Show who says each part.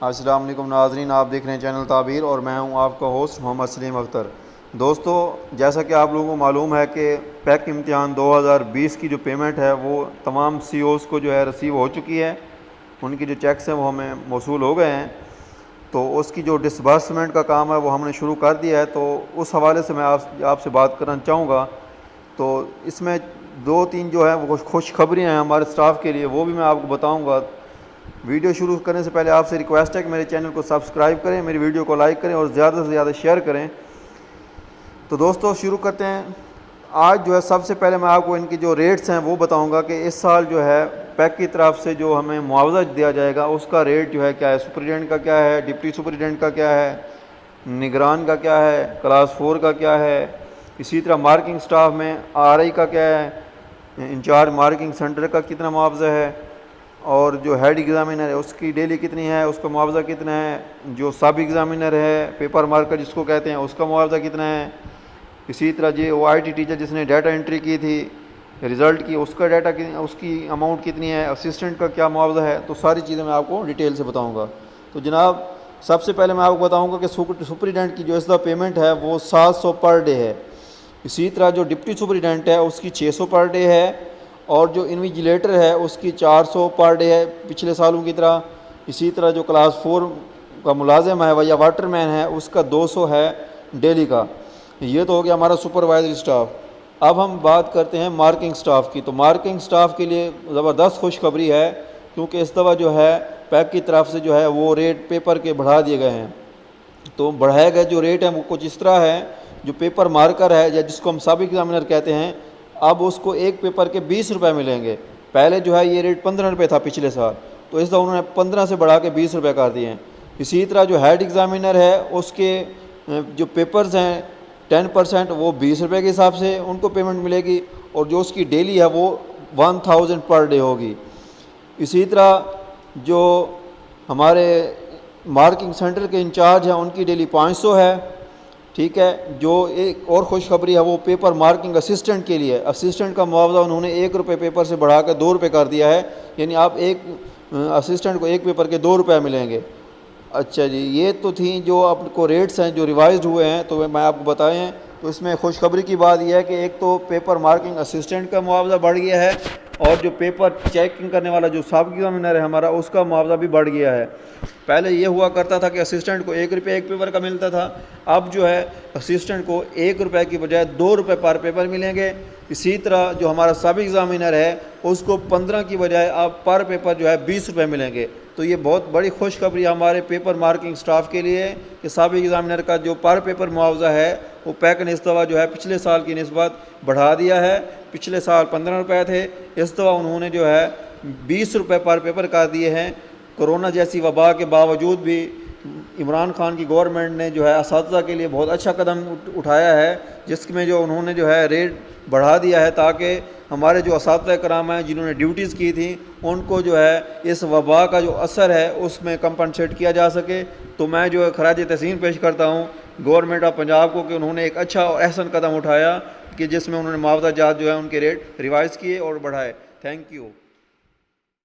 Speaker 1: السلام علیکم ناظرین، آپ دیکھ رہے ہیں چینل تعبیر اور میں ہوں آپ کا ہوسٹ محمد سلیم اختر۔ دوستو، جیسا کہ آپ لوگوں کو معلوم ہے کہ پیک امتحان 2020 کی جو پیمنٹ ہے وہ تمام سی اوز کو جو ہے رسیو ہو چکی ہے، ان کی جو چیکس ہیں وہ ہمیں موصول ہو گئے ہیں، تو اس کی جو ڈسبرسمنٹ کا کام ہے وہ ہم نے شروع کر دیا ہے۔ تو اس حوالے سے میں آپ سے بات کرنا چاہوں گا۔ تو اس میں 2-3 جو ہے وہ خوشخبریاں ہیں ہمارے سٹاف کے لیے، وہ بھی میں آپ کو بتاؤں گا۔ ویڈیو شروع کرنے سے پہلے آپ سے ریکویسٹ ہے کہ میرے چینل کو سبسکرائب کریں، میری ویڈیو کو لائک کریں اور زیادہ سے زیادہ شیئر کریں۔ تو دوستو شروع کرتے ہیں۔ آج جو ہے سب سے پہلے میں آپ کو ان کی جو ریٹس ہیں وہ بتاؤں گا کہ اس سال جو ہے پیک کی طرف سے جو ہمیں معاوضہ دیا جائے گا اس کا ریٹ جو ہے کیا ہے، سپرڈنٹ کا کیا ہے، ڈپٹی سپرڈنٹ کا کیا ہے، نگران کا کیا ہے، کلاس 4 کا کیا ہے، اسی طرح مارکنگ سٹاف میں RI کا کیا ہے، انچارج مارکنگ سینٹر کا کتنا معاوضہ ہے، اور جو ہیڈ ایگزامینر ہے اس کی ڈیلی کتنی ہے، اس کا معاوضہ کتنا ہے، جو سب ایگزامینر ہے پیپر مارکر جس کو کہتے ہیں اس کا معاوضہ کتنا ہے، اسی طرح جو IT ٹیچر جس نے ڈیٹا انٹری کی تھی رزلٹ کی اس کا ڈیٹا اس کی اماؤنٹ کتنی ہے، اسسٹنٹ کا کیا معاوضہ ہے، تو ساری چیزیں میں آپ کو ڈیٹیل سے بتاؤں گا۔ تو جناب سب سے پہلے میں آپ کو بتاؤں گا کہ سپرڈنٹ کی جو اس دفعہ پیمنٹ ہے وہ 700 پر ڈے ہے۔ اسی طرح جو ڈپٹی سپرڈنٹ ہے اس کی 600 پر ڈے ہے، اور جو انویجیلیٹر ہے اس کی 400 پر ڈے ہے پچھلے سالوں کی طرح۔ اسی طرح جو کلاس 4 کا ملازم ہے یا واٹر مین ہے اس کا 200 ہے ڈیلی کا۔ یہ تو ہو گیا ہمارا سپروائزری سٹاف۔ اب ہم بات کرتے ہیں مارکنگ سٹاف کی۔ تو مارکنگ سٹاف کے لیے زبردست خوشخبری ہے، کیونکہ اس دفعہ جو ہے پیک کی طرف سے جو ہے وہ ریٹ پیپر کے بڑھا دیے گئے ہیں۔ تو بڑھائے گئے جو ریٹ ہیں وہ کچھ اس طرح ہے، جو پیپر مارکر ہے یا جس کو ہم سب ایگزامینر کہتے ہیں، اب اس کو ایک پیپر کے 20 روپے ملیں گے۔ پہلے جو ہے یہ ریٹ 15 روپے تھا پچھلے سال، تو اس دفعہ انہوں نے 15 سے بڑھا کے 20 روپے کر دیے ہیں۔ اسی طرح جو ہیڈ ایگزامینر ہے اس کے جو پیپرز ہیں 10% وہ 20 روپے کے حساب سے ان کو پیمنٹ ملے گی، اور جو اس کی ڈیلی ہے وہ 1000 پر ڈے ہوگی۔ اسی طرح جو ہمارے مارکنگ سینٹر کے انچارج ہیں ان کی ڈیلی 500 ہے، ٹھیک ہے۔ جو ایک اور خوشخبری ہے وہ پیپر مارکنگ اسسٹنٹ کے لیے، اسسٹنٹ کا معاوضہ انہوں نے 1 روپے پیپر سے بڑھا کے 2 روپے کر دیا ہے، یعنی آپ ایک اسسٹنٹ کو ایک پیپر کے 2 روپے ملیں گے۔ اچھا جی، یہ تو تھیں جو آپ کو ریٹس ہیں جو ریوائزڈ ہوئے ہیں، تو میں آپ کو بتائیں۔ تو اس میں خوشخبری کی بات یہ ہے کہ ایک تو پیپر مارکنگ اسسٹنٹ کا معاوضہ بڑھ گیا ہے، اور جو پیپر چیکنگ کرنے والا جو سب ایگزامینر ہے ہمارا اس کا معاوضہ بھی بڑھ گیا ہے۔ پہلے یہ ہوا کرتا تھا کہ اسسٹنٹ کو 1 روپے ایک پیپر کا ملتا تھا، اب جو ہے اسسٹنٹ کو 1 روپے کی بجائے 2 روپے پر پیپر ملیں گے۔ اسی طرح جو ہمارا سب ایگزامینر ہے اس کو 15 کی بجائے اب پر پیپر جو ہے 20 روپے ملیں گے۔ تو یہ بہت بڑی خوشخبری ہمارے پیپر مارکنگ سٹاف کے لیے کہ سب ایگزامینر کا جو پر پیپر معاوضہ ہے وہ پیک نے اس دفعہ جو ہے پچھلے سال کی نسبت بڑھا دیا ہے۔ پچھلے سال 15 روپے تھے، اس دفعہ انہوں نے جو ہے 20 روپے پر پیپر کر دیے ہیں۔ کرونا جیسی وبا کے باوجود بھی عمران خان کی گورنمنٹ نے جو ہے اساتذہ کے لیے بہت اچھا قدم اٹھایا ہے، جس میں جو انہوں نے جو ہے ریٹ بڑھا دیا ہے تاکہ ہمارے جو اساتذہ کرام ہیں جنہوں نے ڈیوٹیز کی تھیں ان کو جو ہے اس وبا کا جو اثر ہے اس میں کمپنسیٹ کیا جا سکے۔ تو میں جو ہے خراج تحسین پیش کرتا ہوں گورنمنٹ آف پنجاب کو کہ انہوں نے ایک اچھا اور احسن قدم اٹھایا کہ جس میں انہوں نے معاوضہ جات جو ہے ان کے ریٹ ریوائز کیے اور بڑھائے۔ Thank you.